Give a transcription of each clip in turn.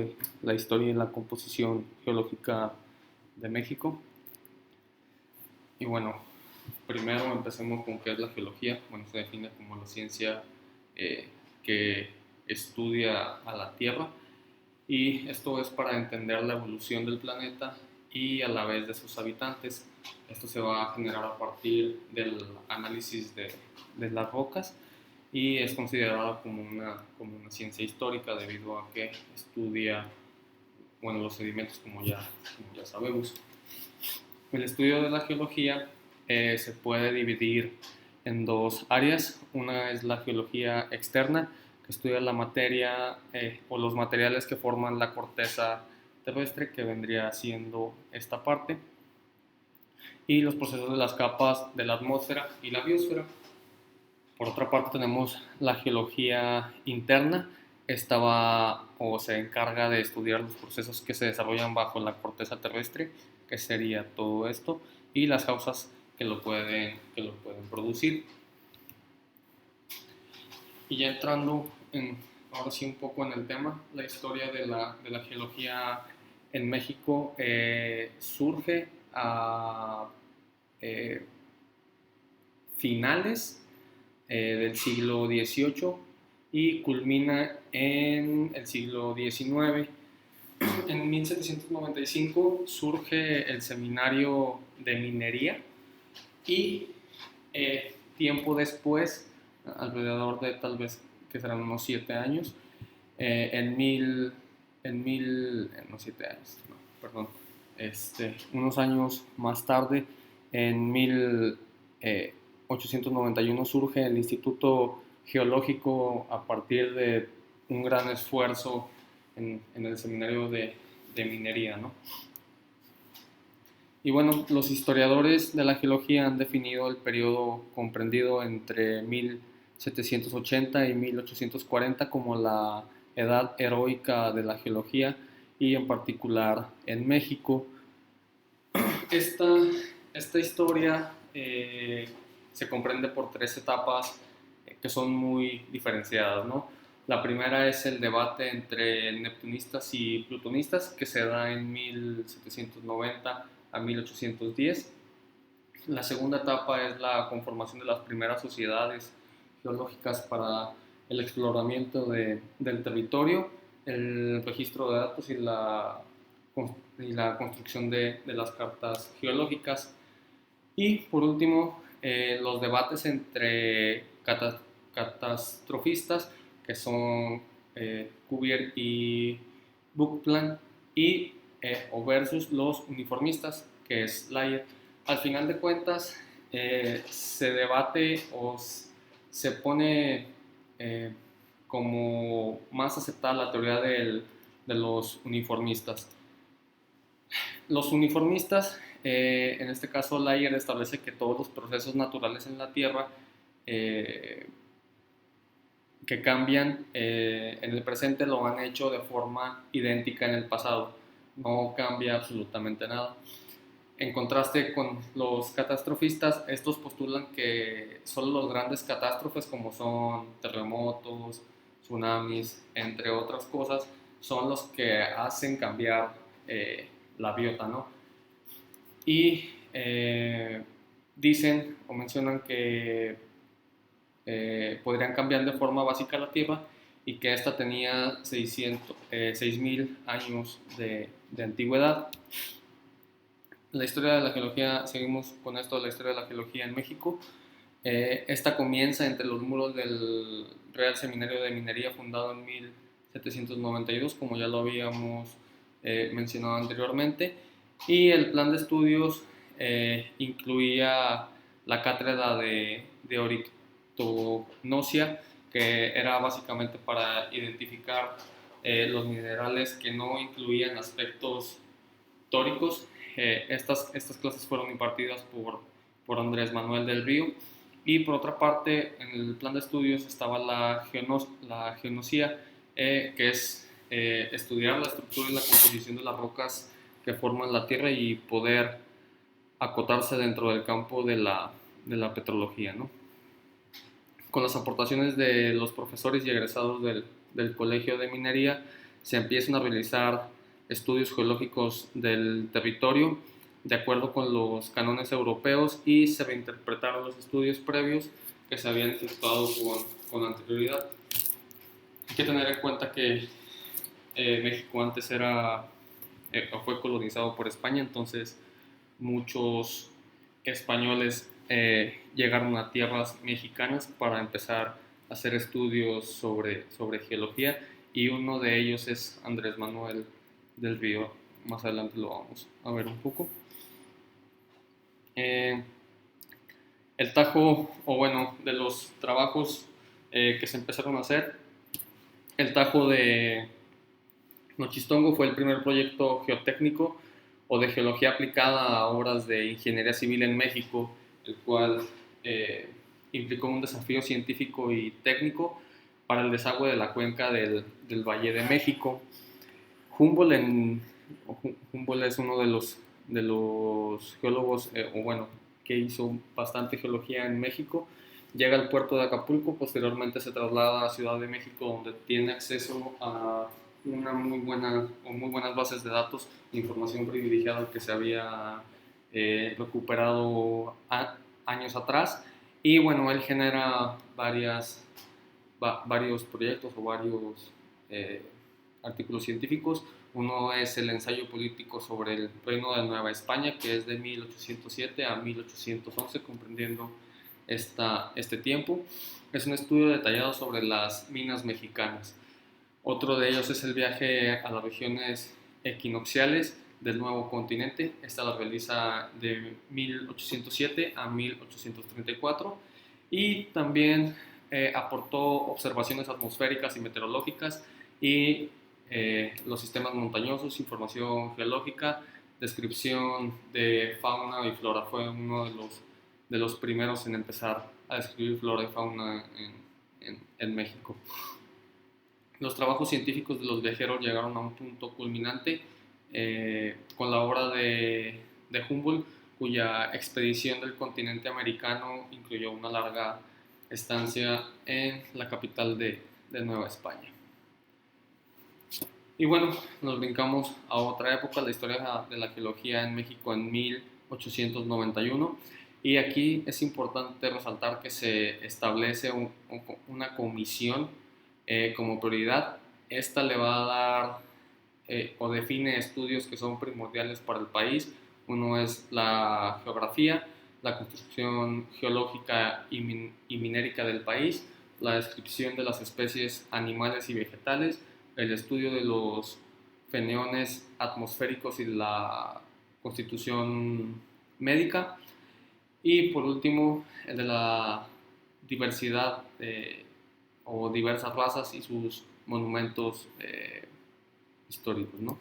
sobre la historia y la composición geológica de México. Y bueno, primero empecemos con qué es la geología. Bueno, se define como la ciencia que estudia a la Tierra, y esto es para entender la evolución del planeta y a la vez de sus habitantes. Esto se va a generar a partir del análisis de las rocas y es considerada como una ciencia histórica debido a que estudia, bueno, los sedimentos como ya sabemos. El estudio de la geología se puede dividir en dos áreas. Una es la geología externa, que estudia la materia o los materiales que forman la corteza terrestre, que vendría siendo esta parte, y los procesos de las capas de la atmósfera y la biosfera. Por otra parte tenemos la geología interna. Esta va o se encarga de estudiar los procesos que se desarrollan bajo la corteza terrestre, que sería todo esto, y las causas que lo pueden producir. Y ya entrando ahora sí un poco en el tema, la historia de la geología en México surge a eh, finales del siglo XVIII y culmina en el siglo XIX. En 1795 surge el Seminario de Minería y tiempo después, alrededor de tal vez que serán unos 7 años, no 7 años, no, perdón, unos años más tarde, en 1891 surge el Instituto Geológico a partir de un gran esfuerzo en el seminario de minería, ¿no? Y bueno, los historiadores de la geología han definido el periodo comprendido entre 1780 y 1840 como la edad heroica de la geología, y en particular en México. Esta, esta historia se comprende por tres etapas que son muy diferenciadas, ¿no? La primera es el debate entre neptunistas y plutonistas, que se da en 1790 a 1810. La segunda etapa es la conformación de las primeras sociedades geológicas para el exploramiento del territorio, el registro de datos y la construcción de las cartas geológicas. Y por último, los debates entre catastrofistas, que son Cuvier y Buckland, y o versus los uniformistas, que es Layer. Al final de cuentas, se debate o se pone como más aceptada la teoría de los uniformistas. Los uniformistas, en este caso Layer, establece que todos los procesos naturales en la Tierra que cambian en el presente lo han hecho de forma idéntica en el pasado. No cambia absolutamente nada. En contraste con los catastrofistas, estos postulan que solo los grandes catástrofes, como son terremotos, tsunamis, entre otras cosas, son los que hacen cambiar la biota, ¿no? Y dicen o mencionan que podrían cambiar de forma básica la Tierra, y que esta tenía 6.000 años de antigüedad. La historia de la geología, seguimos con esto, la historia de la geología en México. Esta comienza entre los muros del Real Seminario de Minería, fundado en 1792, como ya lo habíamos mencionado anteriormente, y el plan de estudios incluía la cátedra de orictognosia, que era básicamente para identificar los minerales que no incluían aspectos tóricos. Estas clases fueron impartidas por Andrés Manuel del Río. Y por otra parte, en el plan de estudios estaba la geonosía, que es estudiar la estructura y la composición de las rocas que forman la Tierra y poder acotarse dentro del campo de la petrología, ¿no? Con las aportaciones de los profesores y egresados del Colegio de Minería, se empiezan a realizar estudios geológicos del territorio de acuerdo con los cánones europeos y se reinterpretaron los estudios previos que se habían efectuado con anterioridad. Hay que tener en cuenta que México antes fue colonizado por España, entonces muchos españoles llegaron a tierras mexicanas para empezar a hacer estudios sobre geología, y uno de ellos es Andrés Manuel del Río. Más adelante lo vamos a ver un poco. El Tajo, o bueno, de los trabajos que se empezaron a hacer, el Tajo de Nochistongo fue el primer proyecto geotécnico o de geología aplicada a obras de ingeniería civil en México, el cual implicó un desafío científico y técnico para el desagüe de la cuenca del Valle de México. Humboldt es uno de los geólogos, que hizo bastante geología en México. Llega al puerto de Acapulco, posteriormente se traslada a Ciudad de México, donde tiene acceso a muy buenas bases de datos, información privilegiada que se había recuperado años atrás. Y bueno, él genera varios proyectos o varios artículos científicos. Uno es el ensayo político sobre el reino de Nueva España, que es de 1807 a 1811, comprendiendo este tiempo. Es un estudio detallado sobre las minas mexicanas. Otro de ellos es el viaje a las regiones equinocciales del nuevo continente. Esta la realiza de 1807 a 1834, y también aportó observaciones atmosféricas y meteorológicas y los sistemas montañosos, información geológica, descripción de fauna y flora. Fue uno de los primeros en empezar a describir flora y fauna en México. Los trabajos científicos de los viajeros llegaron a un punto culminante con la obra de Humboldt, cuya expedición del continente americano incluyó una larga estancia en la capital de Nueva España. Y bueno, nos brincamos a otra época, la historia de la geología en México en 1891. Y aquí es importante resaltar que se establece una comisión como prioridad. Esta le va a dar o define estudios que son primordiales para el país. Uno es la geografía, la construcción geológica y minérica del país, la descripción de las especies animales y vegetales, el estudio de los feneones atmosféricos y la constitución médica, y por último el de la diversidad o diversas razas y sus monumentos históricos, ¿no?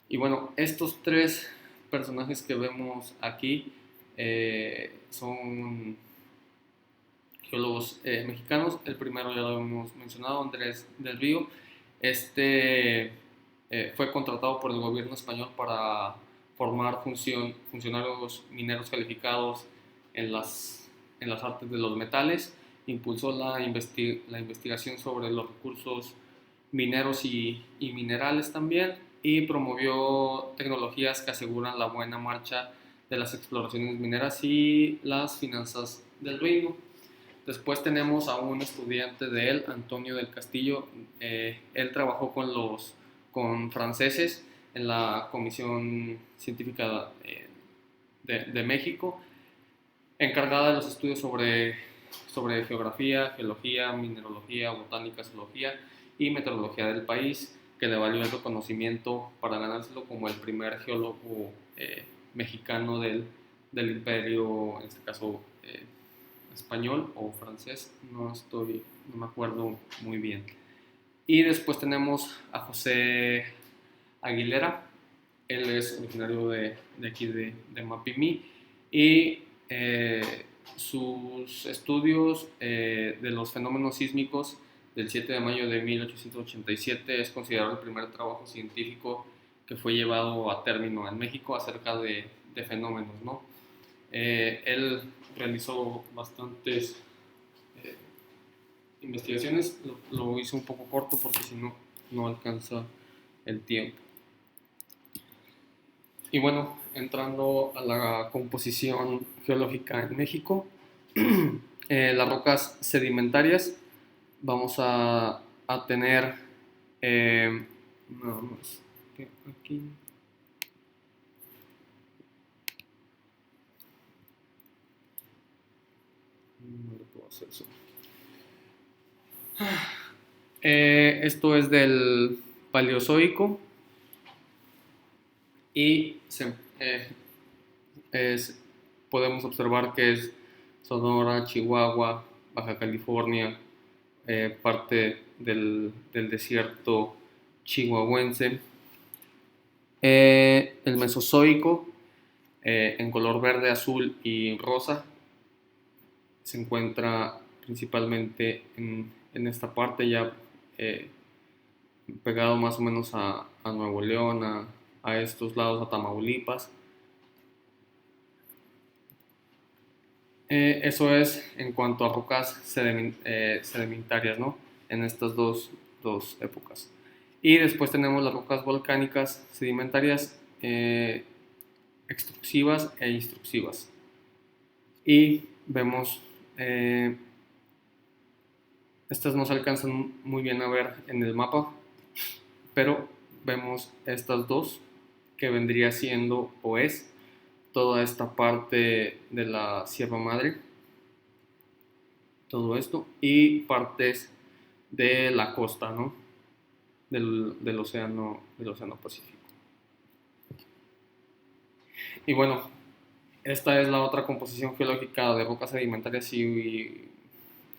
Y bueno, estos tres personajes que vemos aquí son geólogos mexicanos. El primero ya lo hemos mencionado, Andrés del Río. Fue contratado por el gobierno español para formar funcionarios mineros calificados en las artes de los metales. Impulsó la investigación sobre los recursos mineros y minerales también, y promovió tecnologías que aseguran la buena marcha de las exploraciones mineras y las finanzas del reino. Después tenemos a un estudiante de él, Antonio del Castillo. Él trabajó con franceses en la Comisión Científica de México, encargada de los estudios sobre geografía, geología, mineralogía, botánica, zoología y meteorología del país, que le valió el reconocimiento para ganárselo como el primer geólogo mexicano del imperio, en este caso español o francés, no me acuerdo muy bien. Y después tenemos a José Aguilera. Él es originario de aquí de Mapimí, y sus estudios de los fenómenos sísmicos del 7 de mayo de 1887 es considerado el primer trabajo científico que fue llevado a término en México acerca de fenómenos, ¿no? Él realizó bastantes investigaciones. Lo hice un poco corto porque si no, no alcanza el tiempo. Y bueno, entrando a la composición geológica en México, las rocas sedimentarias vamos a tener nada más que aquí. No le puedo hacer eso. Esto es del Paleozoico y es, podemos observar que es Sonora, Chihuahua, Baja California, parte del desierto chihuahuense. El Mesozoico, en color verde, azul y rosa, se encuentra principalmente en esta parte ya eh, pegado más o menos a Nuevo León, a estos lados, a Tamaulipas. Eso es en cuanto a rocas sedimentarias, ¿no? En estas dos épocas. Y después tenemos las rocas volcánicas sedimentarias extrusivas e intrusivas. Y vemos, estas no se alcanzan muy bien a ver en el mapa, pero vemos estas dos que vendría siendo o es toda esta parte de la Sierra Madre, todo esto, y partes de la costa, ¿no? del océano Pacífico. Y bueno, esta es la otra composición geológica de rocas sedimentarias y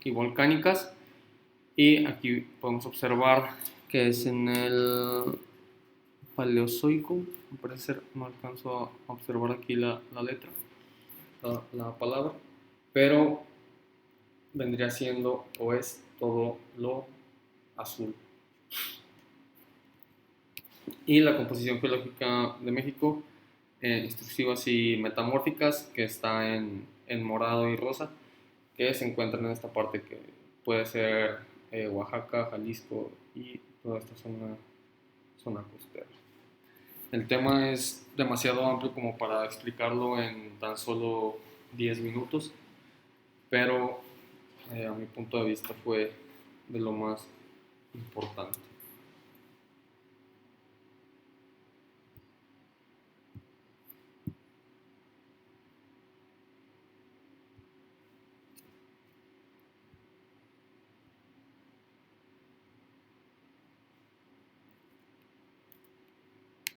volcánicas. Y aquí podemos observar que es en el Paleozoico, me parece ser, no alcanzo a observar aquí la letra, la palabra, pero vendría siendo o es todo lo azul. Y la composición geológica de México, intrusivas y metamórficas, que está en morado y rosa, que se encuentran en esta parte que puede ser Oaxaca, Jalisco y toda esta zona costera. El tema es demasiado amplio como para explicarlo en tan solo 10 minutos, pero a mi punto de vista fue de lo más importante.